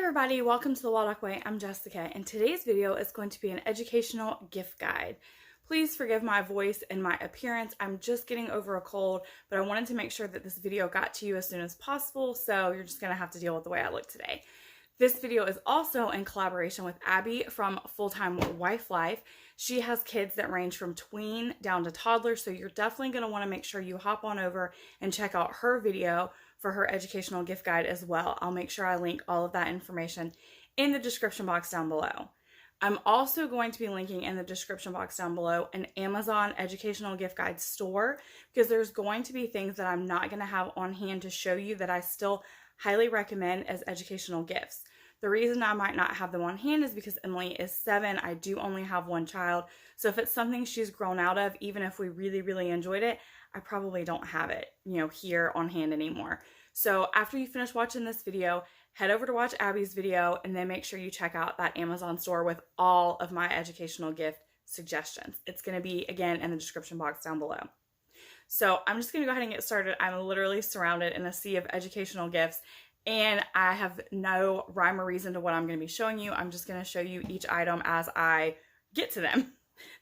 everybody, welcome to the Waldock Way. I'm Jessica, and today's video is going to be an educational gift guide. Please forgive my voice and my appearance. I'm just getting over a cold, but I wanted to make sure that this video got to you as soon as possible, so you're just going to have to deal with the way I look today. This video is also in collaboration with Abby from Fulltime Wife Life. She has kids that range from tween down to toddler, so you're definitely going to want to make sure you hop on over and check out her video for her educational gift guide as well. I'll make sure I link all of that information in the description box down below. I'm also going to be linking in the description box down below an Amazon educational gift guide store, because there's going to be things that I'm not going to have on hand to show you that I still highly recommend as educational gifts. The reason I might not have them on hand is because Emily is 7. I do only have one child. So if it's something she's grown out of, even if we really enjoyed it, I probably don't have it, here on hand anymore. So after you finish watching this video, head over to watch Abby's video and then make sure you check out that Amazon store with all of my educational gift suggestions. It's going to be, again, in the description box down below. So I'm just going to go ahead and get started. I'm literally surrounded in a sea of educational gifts, and I have no rhyme or reason to what I'm going to be showing you. I'm just going to show you each item as I get to them.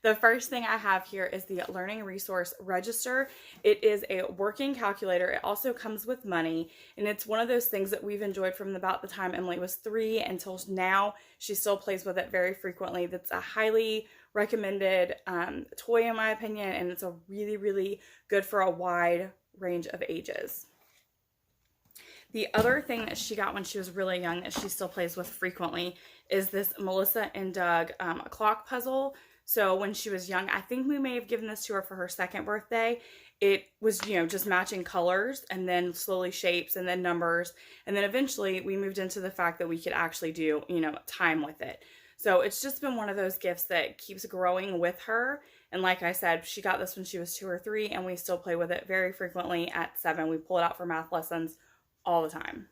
The first thing I have here is the Learning Resource Register. It is a working calculator. It also comes with money, and it's one of those things that we've enjoyed from about the time Emily was 3 until now. She still plays with it very frequently. That's a highly recommended toy in my opinion, and it's a really good for a wide range of ages. The other thing that she got when she was really young that she still plays with frequently is this Melissa and Doug clock puzzle. So when she was young, I think we may have given this to her for her 2nd birthday. It was, just matching colors and then slowly shapes and then numbers. And then eventually we moved into the fact that we could actually do, time with it. So it's just been one of those gifts that keeps growing with her. And like I said, she got this when she was 2 or 3, and we still play with it very frequently at 7. We pull it out for math lessons all the time.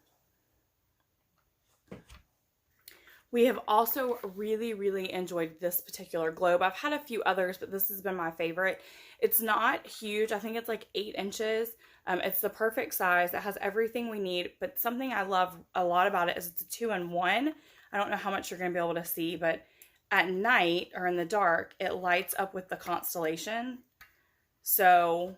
We have also really enjoyed this particular globe. I've had a few others, but this has been my favorite. It's not huge. I think it's like 8 inches. It's the perfect size. It has everything we need, but something I love a lot about it is it's a 2-in-1. I don't know how much you're going to be able to see, but at night or in the dark, it lights up with the constellation. So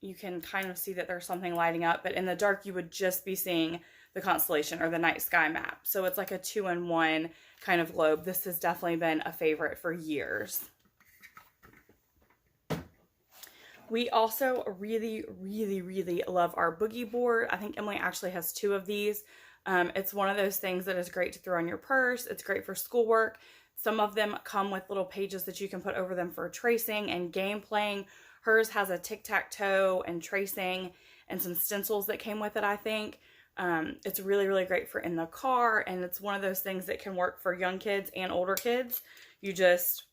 you can kind of see that there's something lighting up, but in the dark, you would just be seeing the constellation or the night sky map. So it's like a 2-in-1 kind of globe. This has definitely been a favorite for years. We also really love our boogie board. I think Emily actually has 2 of these. It's one of those things that is great to throw in your purse. It's great for schoolwork. Some of them come with little pages that you can put over them for tracing and game playing. Hers has a tic-tac-toe and tracing and some stencils that came with it, I think. It's really great for in the car, and it's one of those things that can work for young kids and older kids. You just,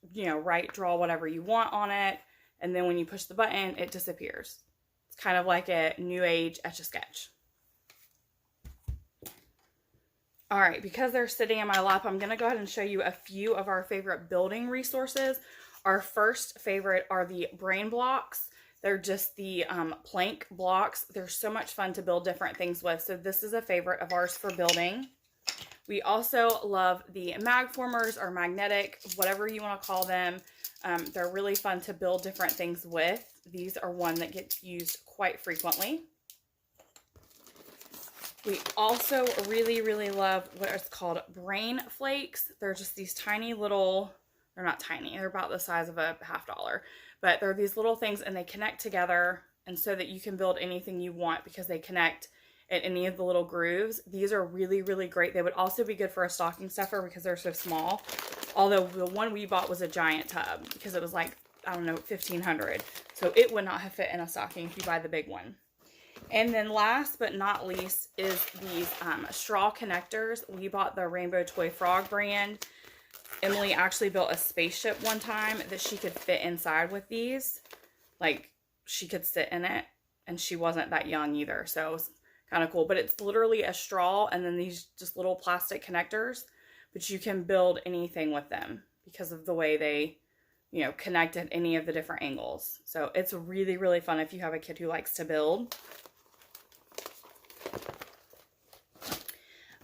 draw whatever you want on it, and then when you push the button, it disappears. It's kind of like a new age Etch-a-Sketch. All right, because they're sitting in my lap, I'm going to go ahead and show you a few of our favorite building resources. Our first favorite are the brain blocks. They're just the plank blocks. They're so much fun to build different things with. So this is a favorite of ours for building. We also love the mag formers or magnetic, whatever you want to call them. They're really fun to build different things with. These are one that gets used quite frequently. We also really love what is called brain flakes. They're just these tiny little, they're not tiny, they're about the size of a $50. But they're these little things, and they connect together, and so that you can build anything you want because they connect at any of the little grooves. These are really great. They would also be good for a stocking stuffer because they're so small. Although the one we bought was a giant tub because it was like, I don't know, $1,500. So it would not have fit in a stocking if you buy the big one. And then last but not least is these straw connectors. We bought the Rainbow Toy Frog brand. Emily actually built a spaceship one time that she could fit inside with these. Like, she could sit in it, and she wasn't that young either, so it was kind of cool. But it's literally a straw and then these just little plastic connectors, but you can build anything with them because of the way they, connect at any of the different angles. So it's really fun if you have a kid who likes to build.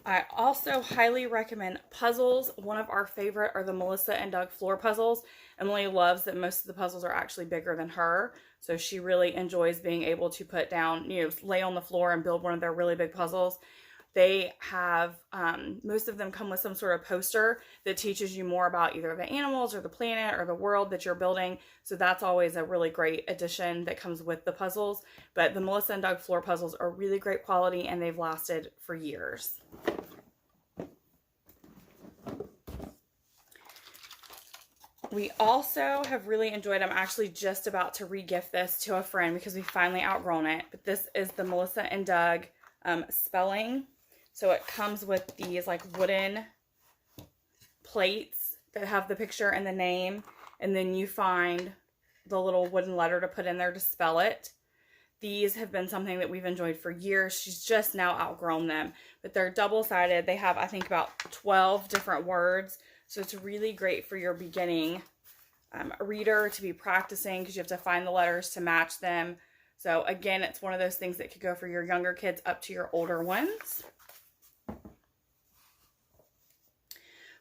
I also highly recommend puzzles. One of our favorite are the Melissa and Doug floor puzzles. Emily loves that most of the puzzles are actually bigger than her. So she really enjoys being able to put down, lay on the floor and build one of their really big puzzles. They have, most of them come with some sort of poster that teaches you more about either the animals or the planet or the world that you're building. So that's always a really great addition that comes with the puzzles. But the Melissa and Doug floor puzzles are really great quality and they've lasted for years. We also have really enjoyed, I'm actually just about to re-gift this to a friend because we finally outgrown it. But this is the Melissa and Doug spelling. So it comes with these like wooden plates that have the picture and the name. And then you find the little wooden letter to put in there to spell it. These have been something that we've enjoyed for years. She's just now outgrown them. But they're double-sided. They have, I think, about 12 different words. So it's really great for your beginning reader to be practicing because you have to find the letters to match them. So again, it's one of those things that could go for your younger kids up to your older ones.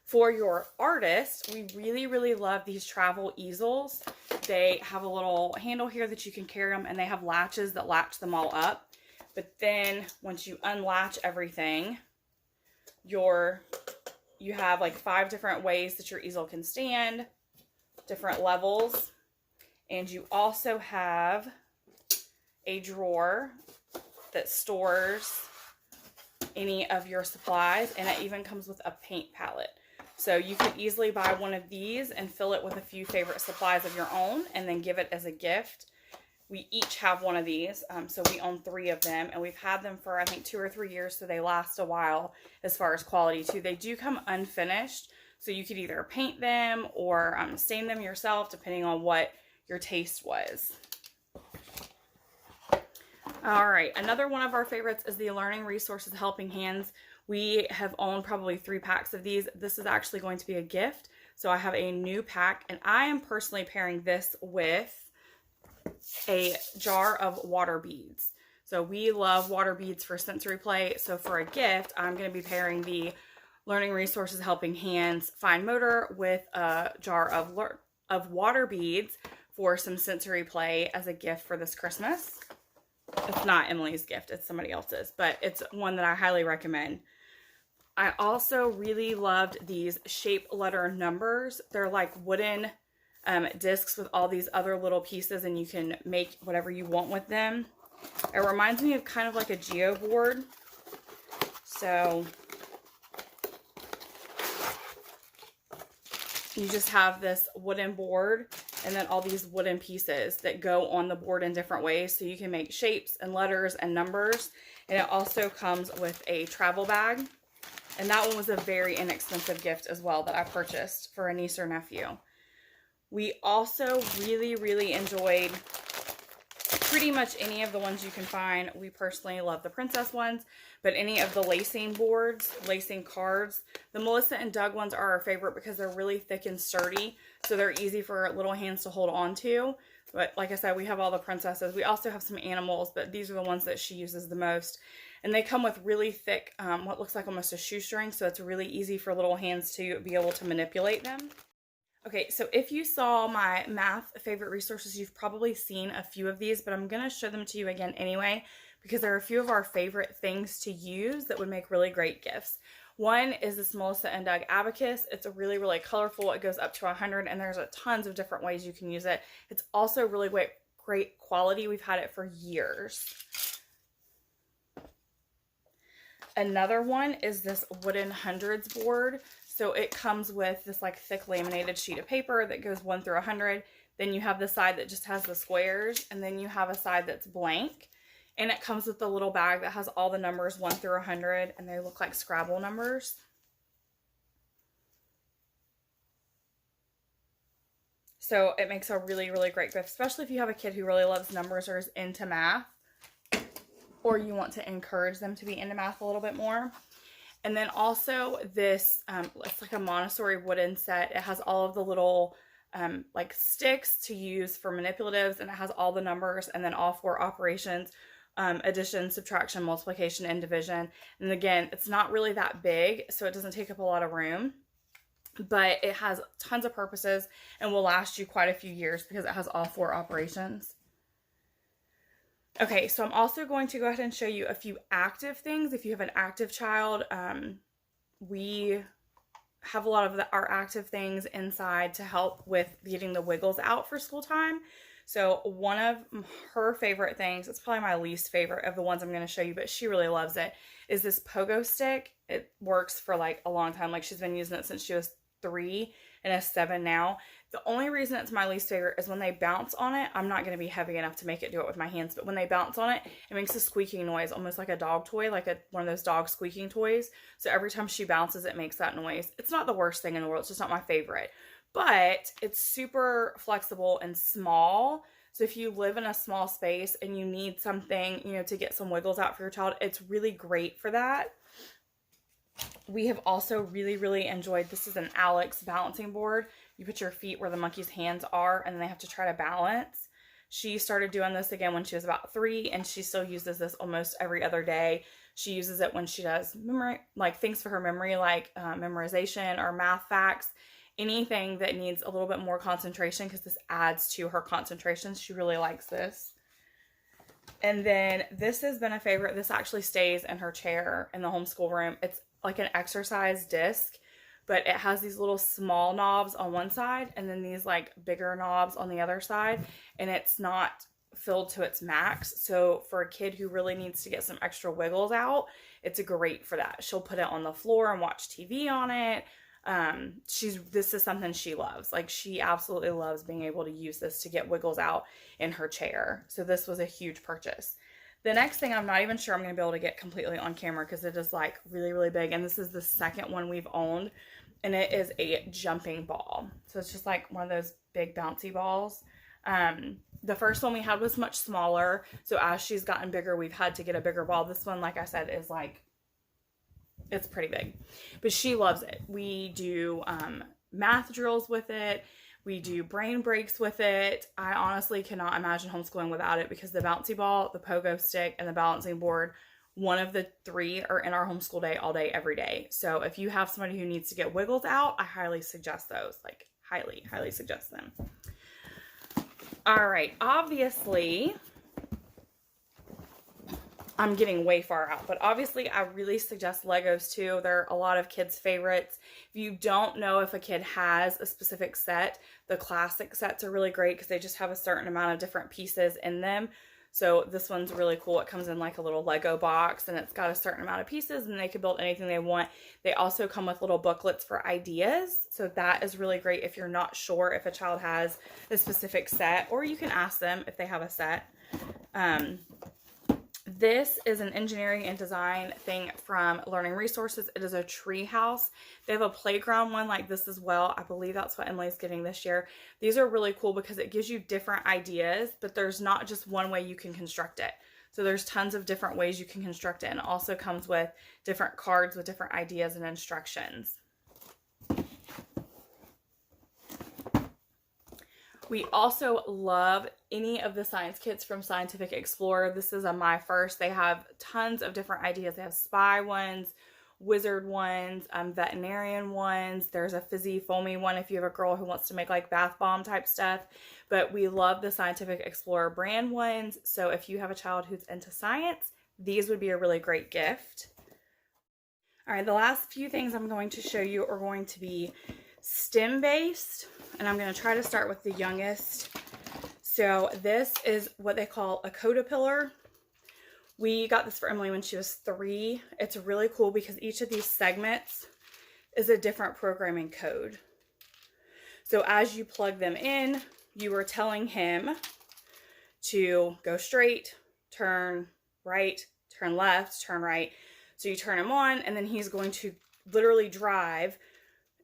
For your artist, we really, really love these travel easels. They have a little handle here that you can carry them, and they have latches that latch them all up. But then once you unlatch everything, you have like 5 different ways that your easel can stand, different levels. And you also have a drawer that stores any of your supplies, and it even comes with a paint palette. So you could easily buy one of these and fill it with a few favorite supplies of your own and then give it as a gift. We each have one of these, so we own 3 of them, and we've had them for I think 2 or 3 years, so they last a while as far as quality too. They do come unfinished, so you could either paint them or stain them yourself depending on what your taste was. All right, another one of our favorites is the Learning Resources Helping Hands. We have owned probably 3 packs of these. This is actually going to be a gift, so I have a new pack, and I am personally pairing this with a jar of water beads. So we love water beads for sensory play. So for a gift, I'm going to be pairing the Learning Resources Helping Hands Fine Motor with a jar of water beads for some sensory play as a gift for this Christmas. It's not Emily's gift, it's somebody else's, but it's one that I highly recommend. I also really loved these shape letter numbers. They're like wooden discs with all these other little pieces, and you can make whatever you want with them. It reminds me of kind of like a geo board. So you just have this wooden board and then all these wooden pieces that go on the board in different ways, so you can make shapes and letters and numbers. And it also comes with a travel bag, and that one was a very inexpensive gift as well that I purchased for a niece or nephew. We also really, really enjoyed pretty much any of the ones you can find. We personally love the princess ones, but any of the lacing boards, lacing cards. The Melissa and Doug ones are our favorite because they're really thick and sturdy, so they're easy for little hands to hold on to. But like I said, we have all the princesses. We also have some animals, but these are the ones that she uses the most. And they come with really thick, what looks like almost a shoestring, so it's really easy for little hands to be able to manipulate them. Okay, so if you saw my math favorite resources, you've probably seen a few of these, but I'm going to show them to you again anyway, because there are a few of our favorite things to use that would make really great gifts. One is this Melissa and Doug abacus. It's a really, really colorful. It goes up to 100, and there's tons of different ways you can use it. It's also really great quality. We've had it for years. Another one is this wooden hundreds board. So it comes with this like thick laminated sheet of paper that goes 1 through 100. Then you have the side that just has the squares, and then you have a side that's blank. And it comes with a little bag that has all the numbers 1 through 100, and they look like Scrabble numbers. So it makes a really, really great gift, especially if you have a kid who really loves numbers or is into math, or you want to encourage them to be into math a little bit more. And then also this, it's like a Montessori wooden set. It has all of the little like sticks to use for manipulatives, and it has all the numbers and then all 4 operations addition, subtraction, multiplication, and division. And again, it's not really that big, so it doesn't take up a lot of room, but it has tons of purposes and will last you quite a few years because it has all 4 operations. Okay, so I'm also going to go ahead and show you a few active things. If you have an active child, we have a lot of our active things inside to help with getting the wiggles out for school time. So one of her favorite things, it's probably my least favorite of the ones I'm going to show you, but she really loves it, is this pogo stick. It works for like a long time. Like she's been using it since she was 3 and is 7 now. The only reason it's my least favorite is when they bounce on it. I'm not going to be heavy enough to make it do it with my hands, but when they bounce on it, it makes a squeaking noise, almost like a dog toy, like one of those dog squeaking toys. So every time she bounces, it makes that noise. It's not the worst thing in the world. It's just not my favorite. But it's super flexible and small. So if you live in a small space and you need something, to get some wiggles out for your child, it's really great for that. We have also really, really enjoyed, this is an Alex balancing board. You put your feet where the monkey's hands are and they have to try to balance. She started doing this again when she was about 3, and she still uses this almost every other day. She uses it when she does memory, like things for her memory, like memorization or math facts. Anything that needs a little bit more concentration, because this adds to her concentration. She really likes this. And then this has been a favorite. This actually stays in her chair in the homeschool room. It's like an exercise disc, but it has these little small knobs on one side and then these like bigger knobs on the other side, and it's not filled to its max. So for a kid who really needs to get some extra wiggles out, it's great for that. She'll put it on the floor and watch TV on it. This is something she loves. Like she absolutely loves being able to use this to get wiggles out in her chair. So this was a huge purchase. The next thing, I'm not even sure I'm going to be able to get completely on camera because it is like really, really big. And this is the second one we've owned, and it is a jumping ball. So it's just like one of those big bouncy balls. The first one we had was much smaller. So as she's gotten bigger, we've had to get a bigger ball. This one, like I said, is like, it's pretty big, but she loves it. We do math drills with it. We do brain breaks with it. I honestly cannot imagine homeschooling without it, because the bouncy ball, the pogo stick, and the balancing board, one of the 3 are in our homeschool day all day, every day. So if you have somebody who needs to get wiggles out, I highly suggest those. Like highly, highly suggest them. All right, obviously, I'm getting way far out, but obviously I really suggest Legos too. They're a lot of kids' favorites. If you don't know if a kid has a specific set, the classic sets are really great because they just have a certain amount of different pieces in them. So this one's really cool. It comes in like a little Lego box, and it's got a certain amount of pieces, and they can build anything they want. They also come with little booklets for ideas. So that is really great if you're not sure if a child has a specific set, or you can ask them if they have a set. This is an engineering and design thing from Learning Resources. It is a tree house. They have a playground one like this as well. I believe that's what Emily's getting this year. These are really cool because it gives you different ideas, but there's not just one way you can construct it. So there's tons of different ways you can construct it, and it also comes with different cards with different ideas and instructions. We also love any of the science kits from Scientific Explorer. This is a My First. They have tons of different ideas. They have spy ones, wizard ones, veterinarian ones. There's a fizzy foamy one if you have a girl who wants to make like bath bomb type stuff. But we love the Scientific Explorer brand ones. So if you have a child who's into science, these would be a really great gift. All right, the last few things I'm going to show you are going to be STEM based, and I'm going to try to start with the youngest. So this is what they call a codapillar. We got this for Emily when she was 3. It's really cool because each of these segments is a different programming code. So as you plug them in, you are telling him to go straight, turn right, turn left, turn right. So you turn him on, and then he's going to literally drive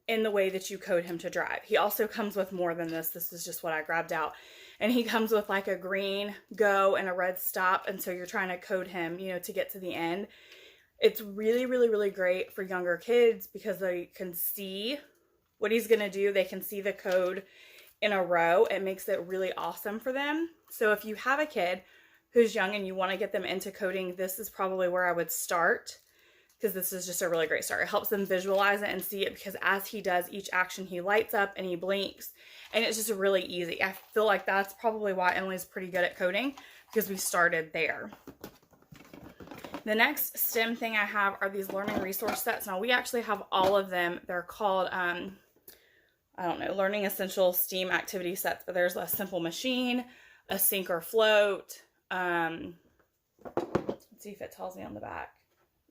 in the way that you code him to drive. He also comes with more than this. This is just what I grabbed out. And he comes with like a green go and a red stop. And so you're trying to code him, to get to the end. It's really, really, really great for younger kids because they can see what he's going to do. They can see the code in a row. It makes it really awesome for them. So if you have a kid who's young and you want to get them into coding, this is probably where I would start, because this is just a really great start. It helps them visualize it and see it, because as he does each action, he lights up and he blinks, and it's just really easy. I feel like that's probably why Emily's pretty good at coding, because we started there. The next STEM thing I have are these learning resource sets. Now, we actually have all of them. They're called, I don't know, Learning Essential STEAM Activity Sets, but there's a simple machine, a sink or float. Let's see if it tells me on the back.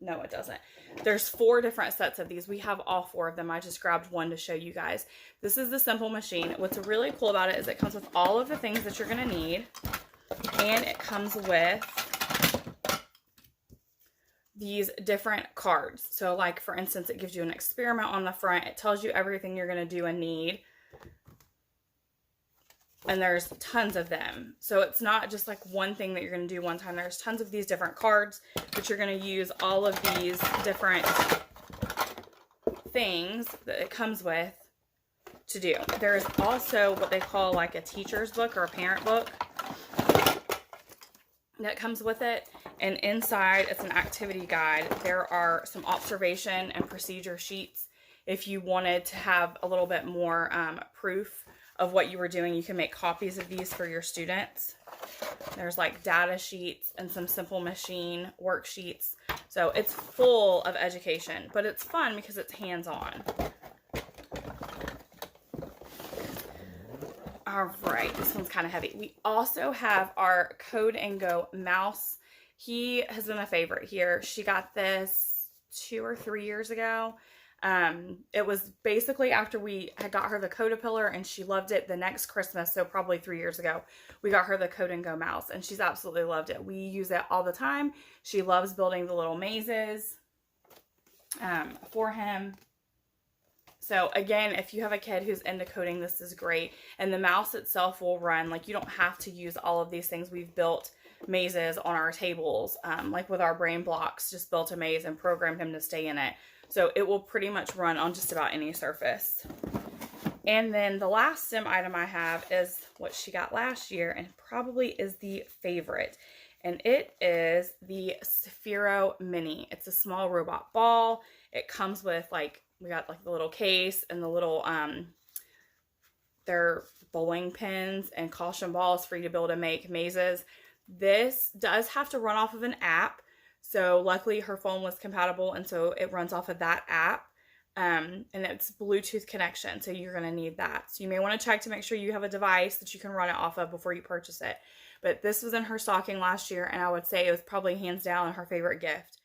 No, it doesn't. There's 4 different sets of these. We have all 4 of them. I just grabbed one to show you guys. This is the simple machine. What's really cool about it is it comes with all of the things that you're going to need, and it comes with these different cards. So like, for instance, it gives you an experiment on the front. It tells you everything you're going to do and need. And there's tons of them. So it's not just like one thing that you're going to do one time. There's tons of these different cards that you're going to use all of these different things that it comes with to do. There's also what they call like a teacher's book or a parent book that comes with it. And inside, it's an activity guide. There are some observation and procedure sheets. If you wanted to have a little bit more proof of what you were doing, you can make copies of these for your students. There's like data sheets and some simple machine worksheets. So it's full of education, but it's fun because it's hands-on. All right, this one's kind of heavy. We also have our Code and Go mouse. He has been a favorite here. She got this 2 or 3 years ago. It was basically after we had got her the Caterpillar and she loved it. The next Christmas, so probably 3 years ago, we got her the Code and Go mouse, and she's absolutely loved it. We use it all the time. She loves building the little mazes for him. So again, if you have a kid who's into coding, this is great. And the mouse itself will run, like, you don't have to use all of these things. We've built mazes on our tables, like with our brain blocks, just built a maze and programmed him to stay in it. So it will pretty much run on just about any surface. And then the last STEM item I have is what she got last year, and probably is the favorite. And it is the Sphero Mini. It's a small robot ball. It comes with, like, we got like the little case and the little, they're bowling pins and caution balls for you to be able to make mazes. This does have to run off of an app. So luckily her phone was compatible, and so it runs off of that app. And it's Bluetooth connection, so you're going to need that. So you may want to check to make sure you have a device that you can run it off of before you purchase it. But this was in her stocking last year, and I would say it was probably hands down her favorite gift.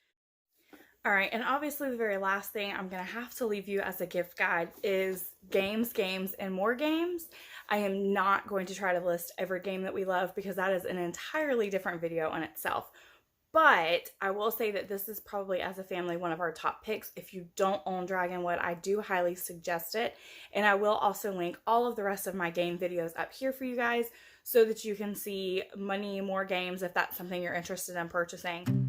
All right, and obviously the very last thing I'm going to have to leave you as a gift guide is games, and more games. I am not going to try to list every game that we love, because that is an entirely different video in itself. But I will say that this is probably, as a family, one of our top picks. If you don't own Dragonwood, I do highly suggest it. And I will also link all of the rest of my game videos up here for you guys, so that you can see many more games if that's something you're interested in purchasing.